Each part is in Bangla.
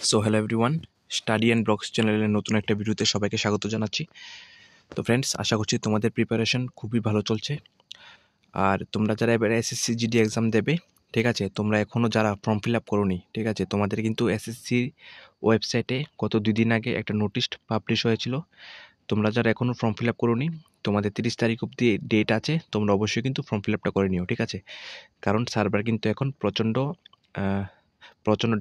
So hello everyone, study and blogs চ্যানেলের নতুন একটা ভিডিওতে সবাইকে স্বাগত জানাচ্ছি। তো ফ্রেন্ডস, আশা করছি তোমাদের প্রিপারেশন খুবই ভালো চলছে। আর তোমরা যারা এবার এসএসসি জিডি এক্সাম দেবে, ঠিক আছে, তোমরা এখনও যারা ফর্ম ফিল আপ করোনি, ঠিক আছে, তোমাদের কিন্তু এসএসসি ওয়েবসাইটে গত 2 দিন আগে একটা নোটিশ পাবলিশ হয়েছিল। তোমরা যারা এখনও ফর্ম ফিল আপ করোনি, তোমাদের 30 তারিখ অবধি ডেট আছে, তোমরা অবশ্যই কিন্তু ফর্ম ফিল আপটা করে নিও, ঠিক আছে। কারণ সার্ভার কিন্তু এখন প্রচণ্ড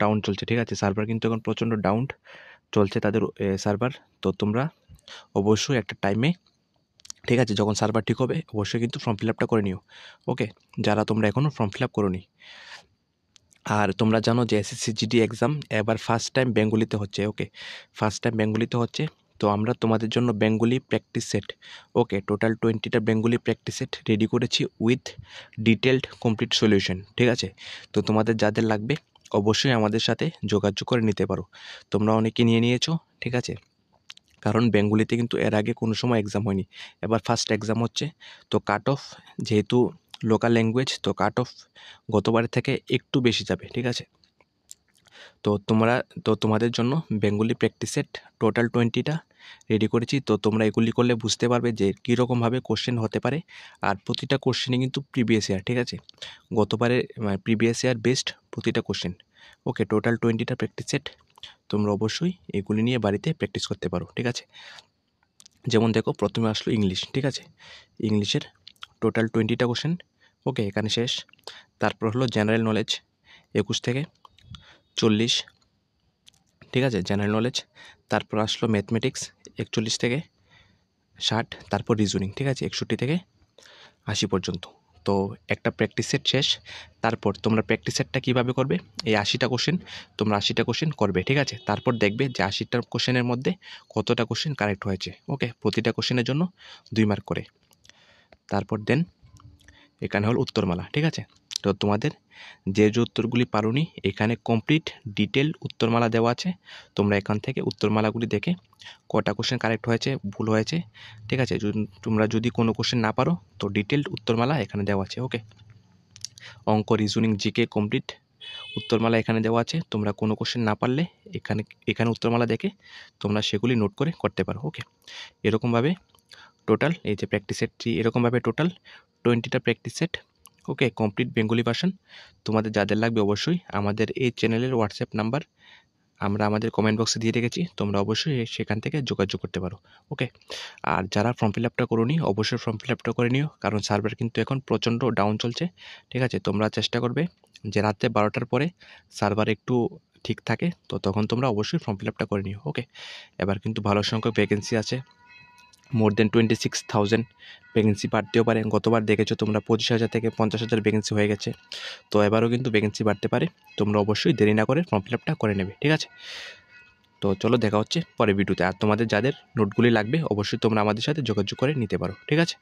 ডাউন চলছে, ঠিক আছে। সার্ভার কিন্তু এখন প্রচণ্ড ডাউন চলছে তাদের সার্ভার। তো তোমরা অবশ্যই একটা টাইমে, ঠিক আছে, যখন সার্ভার ঠিক হবে অবশ্যই কিন্তু ফর্ম ফিল আপটা করে নিও, ওকে, যারা তোমরা এখনও ফর্ম ফিল আপ করোনি। আর তোমরা জানো যে এসএসসি জিডি এক্সাম এবার ফার্স্ট টাইম বেঙ্গলিতে হচ্ছে, ওকে, ফার্স্ট টাইম বেঙ্গলিতে হচ্ছে। তো আমরা তোমাদের জন্য Bengali practice set, okay, total 20টা বেঙ্গলি প্র্যাকটিস সেট রেডি করেছি উইথ ডিটেলড কমপ্লিট সলিউশন, ঠিক আছে। তো তোমাদের যাদের লাগবে অবশ্যই আমাদের সাথে যোগাযোগ করে নিতে পারো। তোমরা অনেকে নিয়ে নিয়েছো, ঠিক আছে, কারণ বেঙ্গলিতে কিন্তু এর আগে কোনো সময় এক্সাম হয়নি, এবার ফার্স্ট এক্সাম হচ্ছে। তো কাট অফ, যেহেতু লোকাল ল্যাঙ্গুয়েজ, তো কাট অফ গতবারের থেকে একটু বেশি যাবে, ঠিক আছে। তো তোমাদের জন্য বেঙ্গলি প্র্যাকটিস সেট টোটাল 20টা রেডি করেছি। তো তোমরা এগুলি করলে বুঝতে পারবে যে কীরকমভাবে কোশ্চেন হতে পারে। আর প্রতিটা কোশ্চেনই কিন্তু প্রিভিয়াস ইয়ার, ঠিক আছে, গতবারে প্রিভিয়াস ইয়ার বেস্ট প্রতিটা কোশ্চেন, ওকে। টোটাল 20টা প্র্যাকটিস সেট তোমরা অবশ্যই এগুলি নিয়ে বাড়িতে প্র্যাকটিস করতে পারো, ঠিক আছে। যেমন দেখো, প্রথমে আসলো ইংলিশ, ঠিক আছে, ইংলিশের টোটাল 20টা কোশ্চেন, ওকে, এখানে শেষ। তারপর হলো জেনারেল নলেজ 21 থেকে 40, ঠিক আছে, জেনারেল নলেজ। তারপর আসলো ম্যাথমেটিক্স 41 থেকে 60, তারপর রিজনিং, ঠিক আছে, 61 থেকে 80 পর্যন্ত। তো একটা প্র্যাকটিস সেট শেষ। তারপর তোমরা প্র্যাকটিস সেটটা কীভাবে করবে, এই 80টা কোশ্চেন তোমরা 80টা কোশ্চেন করবে, ঠিক আছে। তারপর দেখবে যে 80টা কোশ্চেনের মধ্যে কতটা কোশ্চেন কারেক্ট হয়েছে, ওকে, প্রতিটা কোশ্চেনের জন্য 2 মার্ক করে। তারপর দেন এখানে হল উত্তরমালা, ঠিক আছে। তো তোমাদের যে উত্তরগুলি পারোনি, এখানে কমপ্লিট ডিটেল উত্তরমালা দেওয়া আছে। তোমরা এখান থেকে উত্তরমালাগুলি দেখে কটা কোশ্চেন কারেক্ট হয়েছে, ভুল হয়েছে, ঠিক আছে, তোমরা যদি কোনো কোশ্চেন না পারো তো ডিটেলড উত্তরমালা এখানে দেওয়া আছে, ওকে। অঙ্ক, রিজনিং, জিকে কমপ্লিট উত্তরমালা এখানে দেওয়া আছে। তোমরা কোনো কোশ্চেন না পারলে এখানে উত্তরমালা দেখে তোমরা সেগুলি নোট করে করতে পারো, ওকে। এরকমভাবে টোটাল এই যে প্র্যাকটিস সেটটি, এরকমভাবে টোটাল 20টা প্র্যাকটিস সেট, ওকে, কমপ্লিট বেঙ্গলি ভার্সন। তোমাদের যাদের লাগবে অবশ্যই আমাদের এই চ্যানেলের হোয়াটসঅ্যাপ নাম্বার আমরা আমাদের কমেন্ট বক্সে দিয়ে রেখেছি, তোমরা অবশ্যই সেখান থেকে যোগাযোগ করতে পারো, ওকে। আর যারা ফর্ম ফিল আপটা করোনি অবশ্যই ফর্ম ফিল আপটা করে নিও, কারণ সার্ভার কিন্তু এখন প্রচণ্ড ডাউন চলছে, ঠিক আছে। তোমরা চেষ্টা করবে যে রাতে 12টার পরে সার্ভার একটু ঠিক থাকে, তো তখন তোমরা অবশ্যই ফর্ম ফিল আপটা করে নিও, ওকে। এবার কিন্তু ভালো সংখ্যক ভ্যাকেন্সি আছে, মোর দেন 26,000 ভ্যাকেন্সি বাড়তেও পারে। গতবার দেখেছো তোমরা 25,000 থেকে 50,000 ভ্যাকেন্সি হয়ে গেছে। তো এবারও কিন্তু ভ্যাকেন্সি বাড়তে পারে, তোমরা অবশ্যই দেরি না করে ফর্ম ফিল আপটা করে নেবে, ঠিক আছে। তো চলো, দেখা হচ্ছে পরে ভিডিওতে। আর তোমাদের যাদের নোটগুলি লাগবে অবশ্যই তোমরা আমাদের সাথে যোগাযোগ করে নিতে পারো, ঠিক আছে।